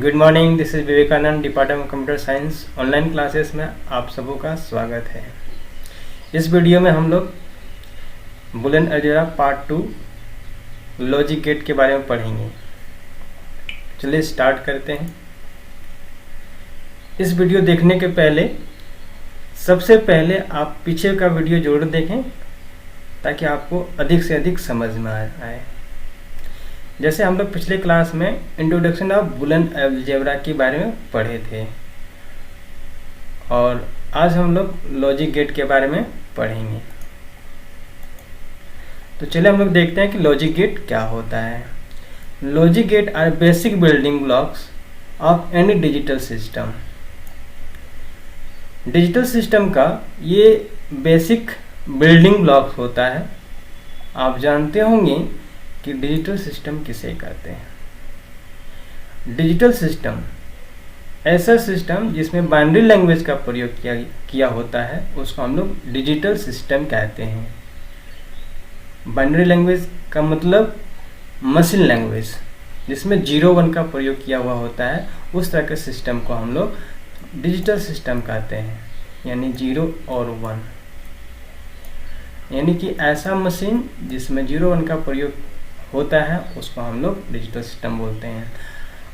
Good morning, this is Vivekananda, department computer science. Online classes में आप सबों का स्वागत है। इस वीडियो में हम लोग Boolean algebra part 2 logic gate के बारे में पढ़ेंगे। चलिए स्टार्ट करते हैं। इस वीडियो देखने के पहले सबसे पहले आप पीछे का वीडियो जरूर देखें ताकि आपको अधिक से अधिक समझ में आए। जैसे हम लोग पिछले क्लास में इंट्रोडक्शन ऑफ बुलियन अलजेब्रा के बारे में पढ़े थे और आज हम लोग लॉजिक गेट के बारे में पढ़ेंगे। तो चलिए हम लोग देखते हैं कि लॉजिक गेट क्या होता है। Logic gate are basic building blocks of any digital system. Digital system का ये बेसिक बिल्डिंग ब्लॉक्स होता है। आप जानते होंगे कि डिजिटल सिस्टम किसे कहते हैं। डिजिटल सिस्टम ऐसा सिस्टम जिसमें बाइनरी लैंग्वेज का प्रयोग किया होता है उसको हम लोग डिजिटल सिस्टम कहते हैं। बाइनरी लैंग्वेज का मतलब मशीन लैंग्वेज जिसमें 0-1 का प्रयोग किया हुआ होता है, उस तरह के सिस्टम को हम लोग डिजिटल सिस्टम कहते हैं, यानी 0 और 1। यानी कि ऐसा मशीन जिसमें 0-1 का प्रयोग होता है उसको हम लोग डिजिटल सिस्टम बोलते हैं।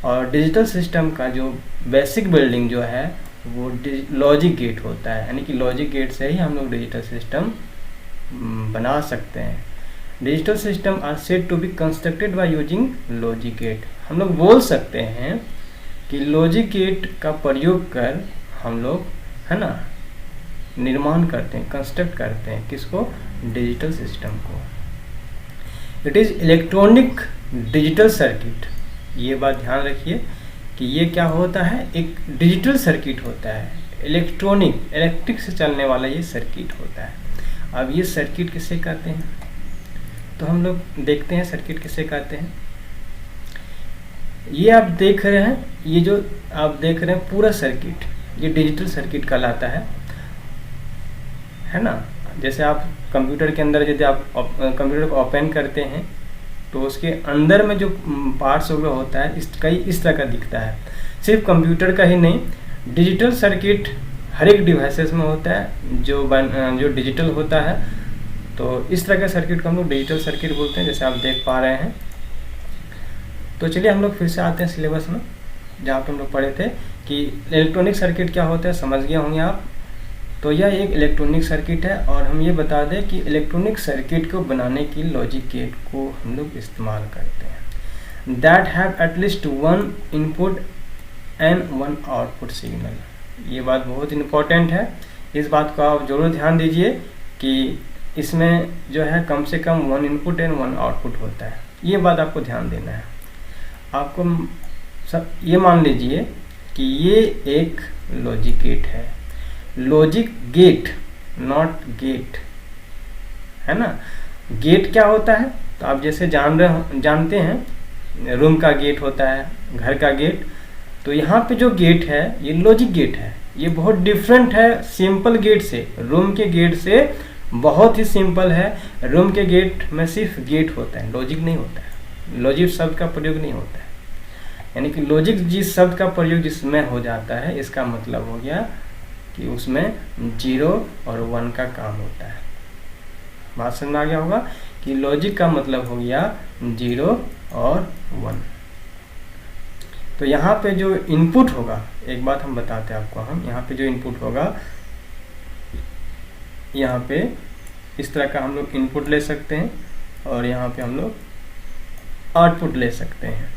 और डिजिटल सिस्टम का जो बेसिक बिल्डिंग जो है वो लॉजिक गेट होता है, यानी कि लॉजिक गेट से ही हम लोग डिजिटल सिस्टम बना सकते हैं। Digital system are said to be constructed by using logic gate. हम लोग बोल सकते हैं कि लॉजिक गेट का प्रयोग कर हम लोग है ना निर्माण करते हैं, कंस्ट्रक्ट करते हैं। किसको? डिजिटल सिस्टम को। It is electronic digital circuit. ये बात ध्यान रखिए कि ये क्या होता है, एक डिजिटल सर्किट होता है। इलेक्ट्रिक से चलने वाला ये सर्किट होता है। अब ये सर्किट किसे कहते हैं तो हम लोग देखते हैं सर्किट किसे कहते हैं। ये आप देख रहे हैं, ये जो आप देख रहे हैं पूरा सर्किट ये डिजिटल सर्किट कहलाता है ना। जैसे आप कंप्यूटर के अंदर यदि आप कंप्यूटर को ओपन करते हैं तो उसके अंदर में जो पार्ट्स वगैरह होता है इस तरह का दिखता है। सिर्फ कंप्यूटर का ही नहीं, डिजिटल सर्किट हर एक डिवाइसेस में होता है जो डिजिटल होता है। तो इस तरह का सर्किट को हम लोग डिजिटल सर्किट बोलते हैं, जैसे आप देख पा रहे हैं। तो चलिए हम लोग फिर से आते हैं सिलेबस में, जहाँ पे हम लोग पढ़े थे कि इलेक्ट्रॉनिक सर्किट क्या होता है, समझ गए होंगे आप। तो यह एक इलेक्ट्रॉनिक सर्किट है और हम ये बता दें कि इलेक्ट्रॉनिक सर्किट को बनाने की लॉजिक गेट को हम लोग इस्तेमाल करते हैं। That have at least 1 input and 1 output signal. ये बात बहुत इम्पोर्टेंट है, इस बात को आप जरूर ध्यान दीजिए कि इसमें जो है कम से कम 1 इनपुट एंड 1 आउटपुट होता है। ये बात आपको ध्यान देना है। आपको ये मान लीजिए कि ये एक लॉजिक गेट है। लॉजिक गेट नॉट गेट, है ना। गेट क्या होता है तो आप जैसे जानते हैं रूम का गेट होता है, घर का गेट। तो यहाँ पे जो गेट है ये लॉजिक गेट है। ये बहुत डिफरेंट है सिंपल गेट से। रूम के गेट से बहुत ही सिंपल है। रूम के गेट में सिर्फ गेट होता है, लॉजिक नहीं होता है। लॉजिक शब्द का प्रयोग नहीं होता है। यानी कि लॉजिक जिस शब्द का प्रयोग जिसमें हो जाता है, इसका मतलब हो गया कि उसमें 0 और 1 का काम होता है। बात समझ में आ गया होगा कि लॉजिक का मतलब हो गया 0 और 1। तो यहाँ पे जो इनपुट होगा, एक बात हम बताते हैं आपको, हम यहाँ पे जो इनपुट होगा, यहाँ पे इस तरह का हम लोग इनपुट ले सकते हैं और यहाँ पे हम लोग आउटपुट ले सकते हैं।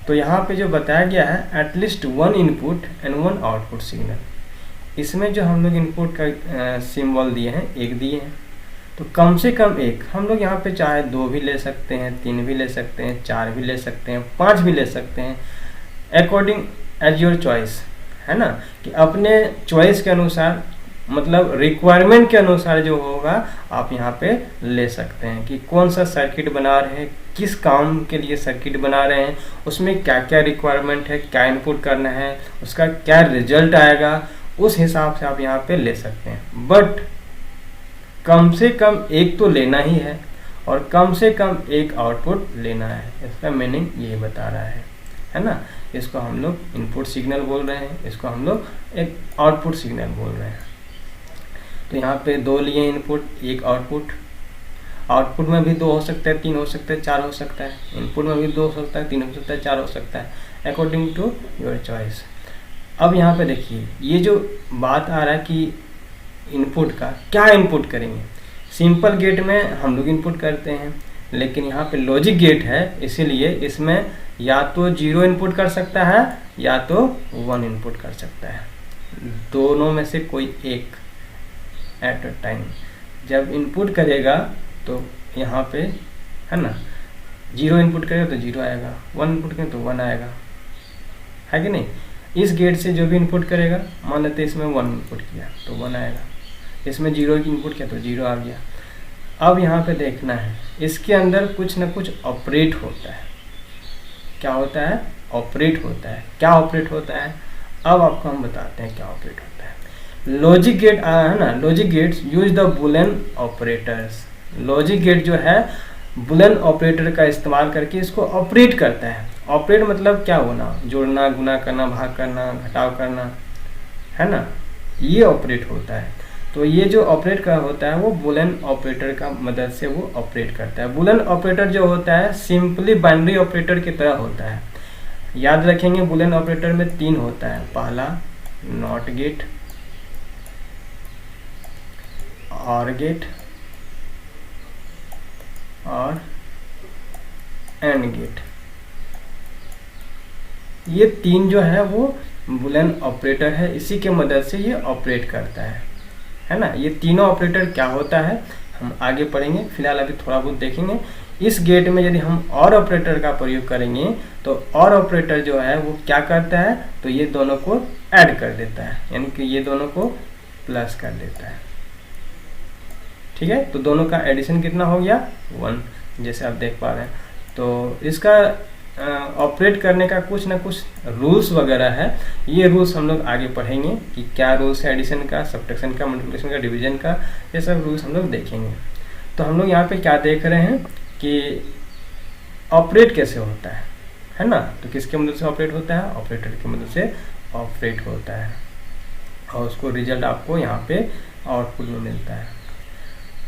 तो यहाँ पे जो बताया गया है at least 1 input and 1 output signal. इसमें जो हम लोग इनपुट का सिंबल दिए हैं, एक दिए हैं, तो कम से कम एक। हम लोग यहाँ पे चाहे 2 भी ले सकते हैं, 3 भी ले सकते हैं, 4 भी ले सकते हैं, 5 भी ले सकते हैं, अकॉर्डिंग एज योर चॉइस, है ना। कि अपने चॉइस के अनुसार, मतलब रिक्वायरमेंट के अनुसार जो होगा आप यहाँ पे ले सकते हैं कि कौन सा सर्किट बना रहे हैं, किस काम के लिए सर्किट बना रहे हैं, उसमें क्या क्या रिक्वायरमेंट है, क्या इनपुट करना है, उसका क्या रिजल्ट आएगा, उस हिसाब से आप यहाँ पे ले सकते हैं। बट कम से कम एक तो लेना ही है और कम से कम एक आउटपुट लेना है। इसका मीनिंग ये बता रहा है। है ना। इसको हम लोग इनपुट सिग्नल बोल रहे हैं, इसको हम लोग एक आउटपुट सिग्नल बोल रहे हैं। तो यहाँ पे 2 लिए इनपुट, एक आउटपुट। आउटपुट में भी 2 हो सकता है, 3 हो सकता है, 4 हो सकता है। इनपुट में भी 2 हो सकता है, 3 हो सकता है, 4 हो सकता है, अकॉर्डिंग टू योर चॉइस। अब यहाँ पे देखिए ये जो बात आ रहा है कि इनपुट का क्या इनपुट करेंगे। सिंपल गेट में हम लोग इनपुट करते हैं, लेकिन यहाँ पे लॉजिक गेट है, इसीलिए इसमें या तो 0 इनपुट कर सकता है या तो 1 इनपुट कर सकता है, दोनों में से कोई एक एट अ टाइम। जब इनपुट करेगा तो यहाँ पे है ना 0 इनपुट करेगा तो 0 आएगा, 1 इनपुट करेगा तो 1 आएगा, है कि नहीं। इस गेट से जो भी इनपुट करेगा, मान लेते इसमें 1 इनपुट किया तो 1 आएगा, इसमें 0 इनपुट किया तो 0 आ गया। अब यहाँ पे देखना है इसके अंदर कुछ ना कुछ ऑपरेट होता है। क्या होता है? ऑपरेट होता है। क्या ऑपरेट होता है अब आपको हम बताते हैं क्या ऑपरेट होता है। लॉजिक गेट है ना, logic gates use the Boolean operators. Logic gate जो है बुलियन ऑपरेटर का इस्तेमाल करके इसको ऑपरेट करता है। ऑपरेट मतलब क्या होना, जोड़ना, गुना करना, भाग करना, घटाव करना, है ना, ये ऑपरेट होता है। तो ये जो ऑपरेट का होता है वो बुलियन ऑपरेटर का मदद से वो ऑपरेट करता है। बुलियन ऑपरेटर जो होता है सिंपली बाइनरी ऑपरेटर की तरह होता है। याद रखेंगे बुलियन ऑपरेटर में 3 होता है। पहला नॉट गेट, और गेट और एंड गेट। ये 3 जो है वो बुलियन ऑपरेटर है, इसी के मदद से ये ऑपरेट करता है ना। ये तीनों ऑपरेटर क्या होता है हम आगे पढ़ेंगे, फिलहाल अभी थोड़ा बहुत देखेंगे। इस गेट में यदि हम और ऑपरेटर का प्रयोग करेंगे तो और ऑपरेटर जो है वो क्या करता है, तो ये दोनों को ऐड कर देता है, यानी कि ये दोनों को प्लस कर देता है। ठीक है, तो दोनों का एडिशन कितना हो गया 1, जैसे आप देख पा रहे हैं। तो इसका ऑपरेट करने का कुछ ना कुछ रूल्स वगैरह है, ये रूल्स हम लोग आगे पढ़ेंगे कि क्या रूल्स है एडिशन का, सब्ट्रैक्शन का, मल्टीप्लिकेशन का, डिवीजन का, ये सब रूल्स हम लोग देखेंगे। तो हम लोग यहाँ पे क्या देख रहे हैं कि ऑपरेट कैसे होता है ना। तो किसके मदद से ऑपरेट होता है, ऑपरेटर की मदद से ऑपरेट होता है, और उसको रिजल्ट आपको यहाँ पे आउटपुट में मिलता है।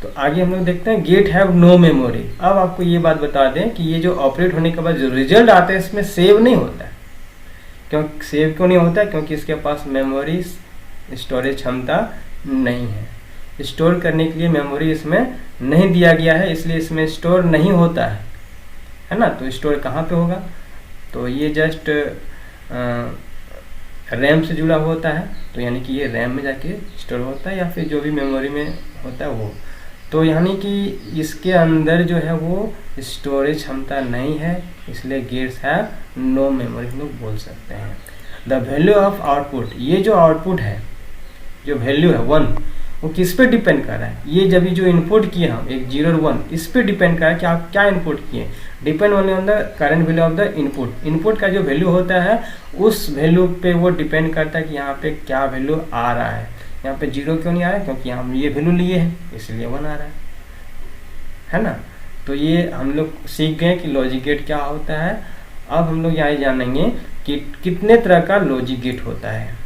तो आगे हम लोग देखते हैं गेट हैव नो मेमोरी। अब आपको ये बात बता दें कि ये जो ऑपरेट होने के बाद जो रिजल्ट आता है इसमें सेव नहीं होता है। क्यों सेव क्यों नहीं होता है? क्योंकि इसके पास मेमोरी स्टोरेज क्षमता नहीं है। स्टोर करने के लिए मेमोरी इसमें नहीं दिया गया है, इसलिए इसमें स्टोर नहीं होता है ना। तो स्टोर कहाँ पे होगा, तो ये जस्ट रैम से जुड़ा होता है, तो यानी कि ये रैम में जाके स्टोर होता है, या फिर जो भी मेमोरी में होता है वो। तो यानी कि इसके अंदर जो है वो स्टोरेज क्षमता नहीं है, इसलिए गेट्स हैव नो मेमोरी हम लोग बोल सकते हैं। द वैल्यू ऑफ आउटपुट, ये जो आउटपुट है, जो वैल्यू है 1, वो किस पे डिपेंड कर रहा है, ये जब जो इनपुट किए हम एक 0 और 1, इस पे डिपेंड कर रहा है कि आप क्या इनपुट किए। Depend only on the current value of the input. Input का जो वैल्यू होता है उस वैल्यू पे वो डिपेंड करता है कि यहाँ पे क्या वैल्यू आ रहा है। यहाँ पे 0 क्यों नहीं आ रहा है, क्योंकि हम ये वैल्यू लिए हैं इसलिए 1 आ रहा है ना। तो ये हम लोग सीख गए कि लॉजिक गेट क्या होता है। अब हम लोग यहाँ जानेंगे कि कितने तरह का लॉजिक गेट होता है।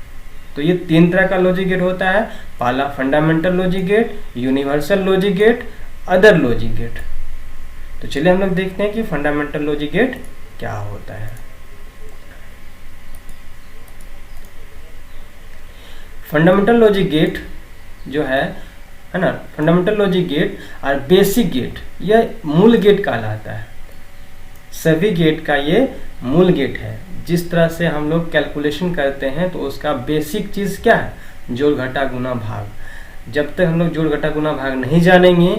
तो ये 3 तरह का लॉजिक गेट होता है। पहला fundamental logic gate, universal logic gate, other logic gate. तो चलिए हम लोग देखते हैं कि फंडामेंटल लॉजिक गेट क्या होता है। फंडामेंटल लॉजिक गेट जो है ना, फंडामेंटल लॉजिक गेट और बेसिक गेट, यह मूल गेट कहलाता है। सभी गेट का ये मूल गेट है। जिस तरह से हम लोग कैलकुलेशन करते हैं तो उसका बेसिक चीज़ क्या है, जोड़ घटा गुना भाग। जब तक हम लोग जोड़ घटा गुना भाग नहीं जानेंगे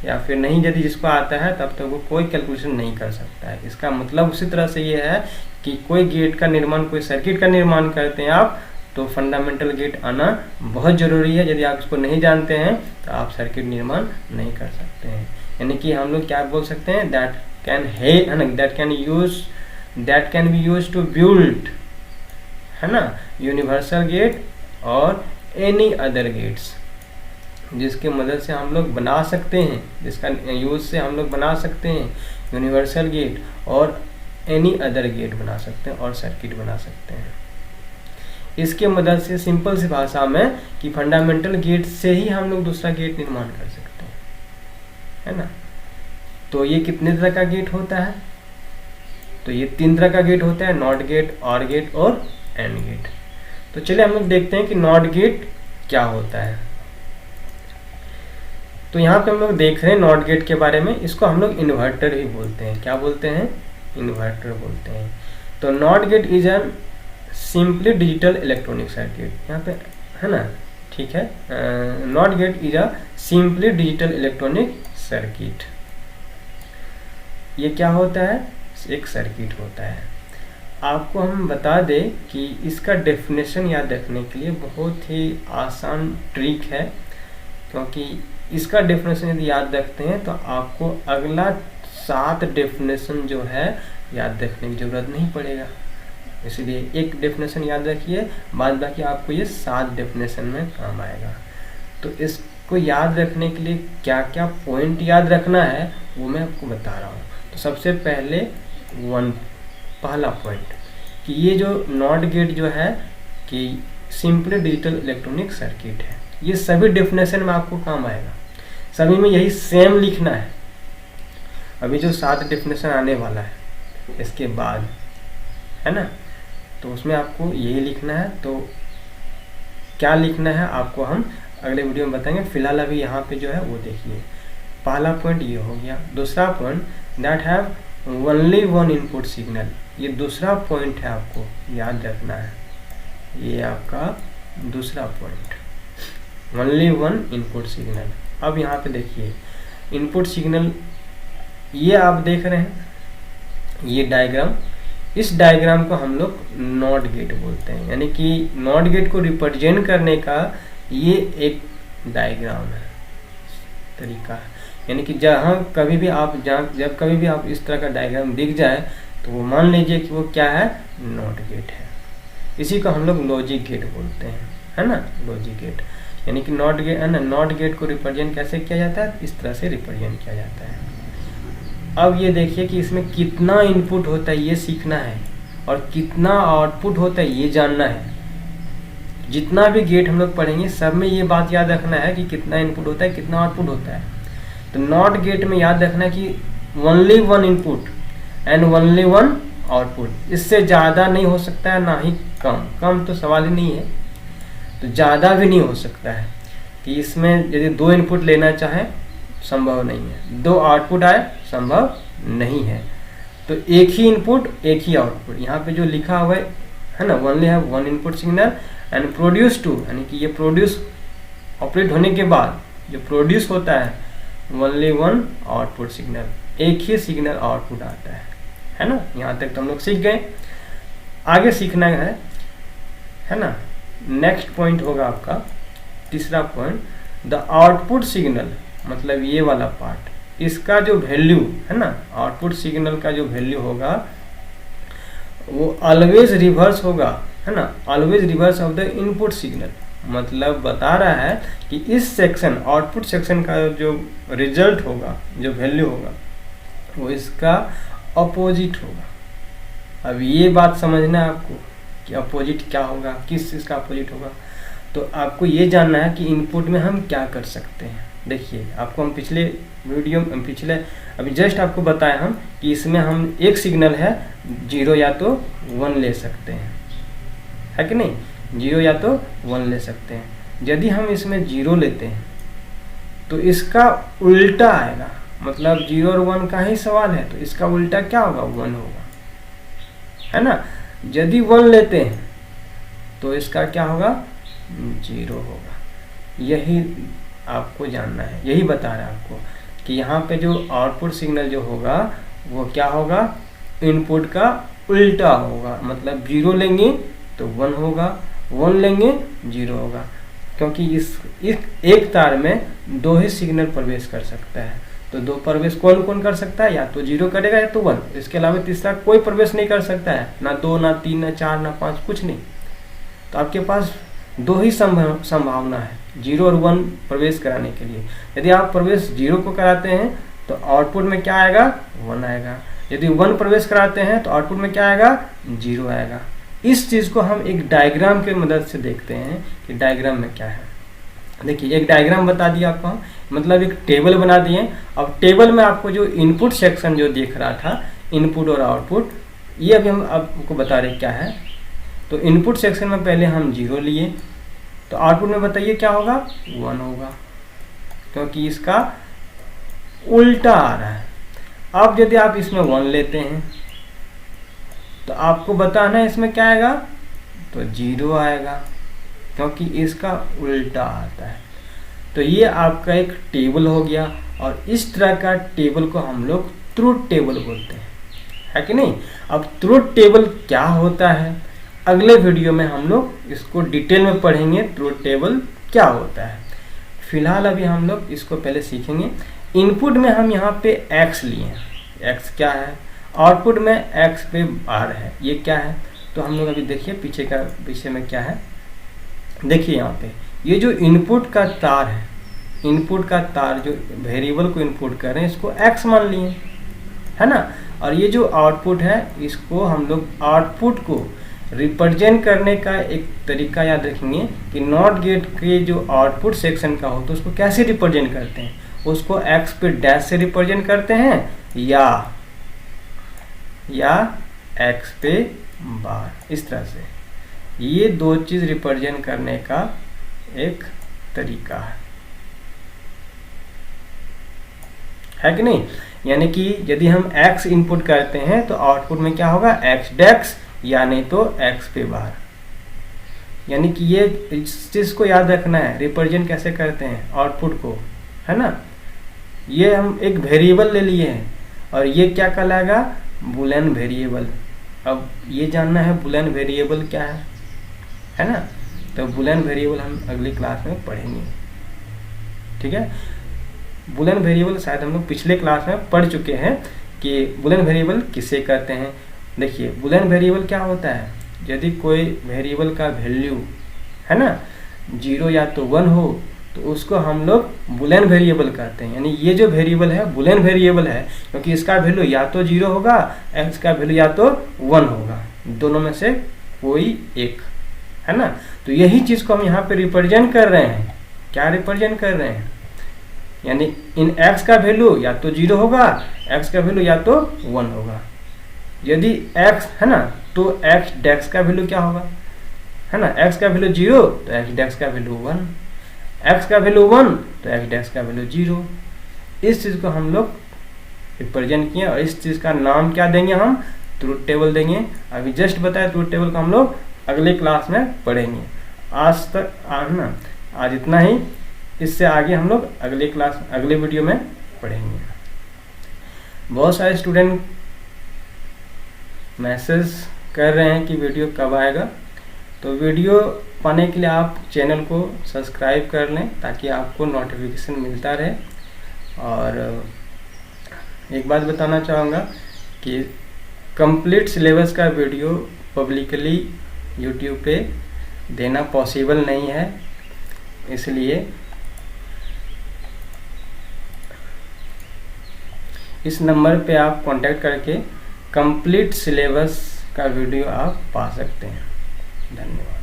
या फिर नहीं यदि जिसको आता है तब तक वो कोई कैलकुलेशन नहीं कर सकता है। इसका मतलब उसी तरह से ये है कि कोई गेट का निर्माण, कोई सर्किट का निर्माण करते हैं आप, तो फंडामेंटल गेट आना बहुत ज़रूरी है। यदि आप इसको नहीं जानते हैं तो आप सर्किट निर्माण नहीं कर सकते हैं। यानी कि हम लोग क्या बोल सकते हैं, that can be use to build, है ना, यूनिवर्सल गेट और एनी अदर गेट्स, जिसके मदद से हम लोग बना सकते हैं, जिसका यूज से हम लोग बना सकते हैं यूनिवर्सल गेट और एनी अदर गेट बना सकते हैं और सर्किट बना सकते हैं। इसके मदद से सिंपल सी भाषा में कि फंडामेंटल गेट से ही हम लोग दूसरा गेट निर्माण कर सकते हैं, है ना। तो ये कितने तरह का गेट होता है? तो ये 3 तरह का गेट होता है, नॉट गेट, ऑर गेट और एंड गेट। तो चलिए हम लोग देखते हैं कि नॉट गेट क्या होता है। तो यहाँ पे हम लोग देख रहे हैं नॉट गेट के बारे में, इसको हम लोग इन्वर्टर ही बोलते हैं। क्या बोलते हैं? इन्वर्टर बोलते हैं। तो not gate is an simply digital electronic circuit, यहाँ पे है ना, ठीक है। Not gate is a simply digital electronic circuit. ये क्या होता है? एक सर्किट होता है। आपको हम बता दें कि इसका डेफिनेशन याद रखने के लिए बहुत ही आसान ट्रिक है, क्योंकि इसका डेफिनेशन यदि याद रखते हैं तो आपको अगला 7 डेफिनेशन जो है याद रखने की जरूरत नहीं पड़ेगा। इसलिए एक डेफिनेशन याद रखिए, बाद बाकी आपको ये 7 डेफिनेशन में काम आएगा। तो इसको याद रखने के लिए क्या क्या पॉइंट याद रखना है वो मैं आपको बता रहा हूँ। तो सबसे पहले पहला पॉइंट कि ये जो नॉट गेट जो है कि सिंपली डिजिटल इलेक्ट्रॉनिक सर्किट है, ये सभी डेफिनेशन में आपको काम आएगा। सभी में यही सेम लिखना है। अभी जो 7 डेफिनेशन आने वाला है इसके बाद, है ना, तो उसमें आपको यही लिखना है। तो क्या लिखना है आपको हम अगले वीडियो में बताएंगे। फिलहाल अभी यहाँ पे जो है वो देखिए। पहला पॉइंट ये हो गया। दूसरा point that have only one input signal, ये दूसरा पॉइंट है, आपको याद रखना है। ये आपका दूसरा point, only one input signal. अब यहाँ पे देखिए इनपुट सिग्नल, ये आप देख रहे हैं ये डायग्राम, इस डायग्राम को हम लोग नॉट गेट बोलते हैं। यानी कि नॉट गेट को रिप्रेजेंट करने का ये एक डायग्राम है, तरीका है। यानी कि जहाँ कभी भी आप जब कभी भी आप इस तरह का डायग्राम दिख जाए तो वो मान लीजिए कि वो क्या है? नॉट गेट है। इसी को हम लोग लॉजिक गेट बोलते हैं, है ना, लॉजिक गेट। यानी कि नॉट गेट है ना, नॉट गेट को रिप्रेजेंट कैसे किया जाता है? इस तरह से रिप्रेजेंट किया जाता है। अब ये देखिए कि इसमें कितना इनपुट होता है ये सीखना है, और कितना आउटपुट होता है ये जानना है। जितना भी गेट हम लोग पढ़ेंगे सब में ये बात याद रखना है कि कितना इनपुट होता है, कितना आउटपुट होता है। तो नॉट गेट में याद रखना है कि only one input and only one output. इससे ज़्यादा नहीं हो सकता है, ना ही कम तो सवाल ही नहीं है, तो ज़्यादा भी नहीं हो सकता है कि इसमें यदि 2 इनपुट लेना चाहे संभव नहीं है, 2 आउटपुट आए संभव नहीं है। तो एक ही इनपुट एक ही आउटपुट, यहाँ पे जो लिखा हुआ है ना, ओनली है one input signal and produce two, यानी कि ये प्रोड्यूस ऑपरेट होने के बाद जो प्रोड्यूस होता है ओनली वन आउटपुट सिग्नल, एक ही सिग्नल आउटपुट आता है ना। यहाँ तक तो हम लोग सीख गए। आगे सीखना है ना। नेक्स्ट पॉइंट होगा आपका तीसरा पॉइंट, द आउटपुट सिग्नल, मतलब ये वाला पार्ट, इसका जो वैल्यू है ना, आउटपुट सिग्नल का जो वैल्यू होगा वो ऑलवेज रिवर्स होगा, है ना, always reverse of the input signal. मतलब बता रहा है कि इस सेक्शन, आउटपुट सेक्शन का जो रिजल्ट होगा, जो वैल्यू होगा, वो इसका अपोजिट होगा। अब ये बात समझना है आपको कि अपोजिट क्या होगा, किस चीज़ का अपोजिट होगा। तो आपको ये जानना है कि इनपुट में हम क्या कर सकते हैं। देखिए आपको हम पिछले अभी जस्ट आपको बताया हम कि इसमें हम एक सिग्नल है 0 या तो 1 ले सकते हैं, है कि नहीं, 0 या तो 1 ले सकते हैं। यदि हम इसमें 0 लेते हैं तो इसका उल्टा आएगा, मतलब 0 और 1 का ही सवाल है, तो इसका उल्टा क्या होगा? 1 होगा, है ना। यदि 1 लेते हैं तो इसका क्या होगा? 0 होगा। यही आपको जानना है, यही बता रहा है आपको कि यहाँ पे जो आउटपुट सिग्नल जो होगा वो क्या होगा? इनपुट का उल्टा होगा। मतलब 0 लेंगे तो 1 होगा, 1 लेंगे 0 होगा, क्योंकि इस एक तार में 2 ही सिग्नल प्रवेश कर सकता है। तो 2 प्रवेश कौन कौन कर सकता है? या तो 0 करेगा या तो 1, इसके अलावा तीसरा कोई प्रवेश नहीं कर सकता है, ना 2 ना 3 ना 4 ना 5, कुछ नहीं। तो आपके पास 2 ही संभावना है 0 और 1 प्रवेश कराने के लिए। यदि आप प्रवेश 0 को कराते हैं तो आउटपुट में क्या आएगा? 1 आएगा। यदि 1 प्रवेश कराते हैं तो आउटपुट में क्या आएगा, 0 आएगा। इस चीज़ को हम एक डायग्राम की मदद से देखते हैं कि डायग्राम में क्या है। देखिए एक डायग्राम बता दिया आपको, मतलब एक टेबल बना दिए। अब टेबल में आपको जो इनपुट सेक्शन जो दिख रहा था, इनपुट और आउटपुट, ये अभी हम आपको बता रहे क्या है। तो इनपुट सेक्शन में पहले हम 0 लिए, तो आउटपुट में बताइए क्या होगा, 1 होगा, क्योंकि इसका उल्टा आ रहा है। अब यदि आप इसमें 1 लेते हैं तो आपको बताना है इसमें क्या आएगा, तो 0 आएगा, क्योंकि इसका उल्टा आता है। तो ये आपका एक टेबल हो गया, और इस तरह का टेबल को हम लोग ट्रुथ टेबल बोलते हैं, है कि नहीं। अब ट्रुथ टेबल क्या होता है, अगले वीडियो में हम लोग इसको डिटेल में पढ़ेंगे, ट्रुथ टेबल क्या होता है। फिलहाल अभी हम लोग इसको पहले सीखेंगे। इनपुट में हम यहाँ पे x लिए, x क्या है, आउटपुट में x पे बार है, ये क्या है। तो हम लोग अभी देखिए पीछे में क्या है। देखिए यहाँ पे ये जो इनपुट का तार है, इनपुट का तार जो वेरिएबल को इनपुट कर रहे हैं, इसको x मान लिए, है ना। और ये जो आउटपुट है, इसको हम लोग आउटपुट को रिप्रेजेंट करने का एक तरीका याद रखेंगे कि नॉट गेट के जो आउटपुट सेक्शन का हो तो उसको कैसे रिप्रेजेंट करते हैं, उसको x पे डैश से रिप्रेजेंट करते हैं या x पे बार, इस तरह से। ये दो चीज रिप्रेजेंट करने का एक तरीका है कि नहीं। यानी कि यदि हम x इनपुट करते हैं तो आउटपुट में क्या होगा, x डैश, या नहीं तो x पे बार। यानी कि ये इस चीज को याद रखना है, रिप्रेजेंट कैसे करते हैं आउटपुट को, है ना। ये हम एक वेरिएबल ले लिए हैं, और ये क्या कहलाएगा, बूलियन वेरिएबल। अब ये जानना है बूलियन वेरिएबल क्या है ना। तो बूलियन वेरिएबल हम अगली क्लास में पढ़ेंगे, ठीक है। बूलियन वेरिएबल शायद हम लोग पिछले क्लास में पढ़ चुके हैं कि बूलियन वेरिएबल किसे कहते हैं। देखिए बूलियन वेरिएबल क्या होता है, यदि कोई वेरिएबल का वैल्यू, है ना, 0 या तो 1 हो तो उसको हम लोग बूलियन वेरिएबल कहते हैं। यानी ये जो वेरिएबल है बूलियन वेरिएबल है, क्योंकि इसका वैल्यू या तो 0 होगा, x का वैल्यू या तो 1 होगा, दोनों में से कोई एक, है ना। तो यही चीज को हम यहाँ पे रिप्रेजेंट कर रहे हैं। क्या रिप्रेजेंट कर रहे हैं, यानी इन x का वैल्यू या तो 0 होगा, x का वैल्यू या तो 1 होगा। यदि x है ना, तो x डैश का वैल्यू क्या होगा, है ना, x का वैल्यू 0 तो x डैश का वैल्यू 1, x का वैल्यू 1 तो x डैश का वैल्यू 0। इस चीज को हम लोग रिप्रेजेंट किए, और इस चीज का नाम क्या देंगे, हम ट्रुथ टेबल देंगे। अभी जस्ट बताया ट्रुथ टेबल को हम लोग अगले क्लास में पढ़ेंगे। आज तक ना, आज इतना ही, इससे आगे हम लोग अगले वीडियो में पढ़ेंगे। बहुत सारे स्टूडेंट मैसेज कर रहे हैं कि वीडियो कब आएगा, तो वीडियो पाने के लिए आप चैनल को सब्सक्राइब कर लें ताकि आपको नोटिफिकेशन मिलता रहे। और एक बात बताना चाहूँगा कि कंप्लीट सिलेबस का वीडियो पब्लिकली यूट्यूब पे देना पॉसिबल नहीं है, इसलिए इस नंबर पे आप कांटेक्ट करके कंप्लीट सिलेबस का वीडियो आप पा सकते हैं। धन्यवाद।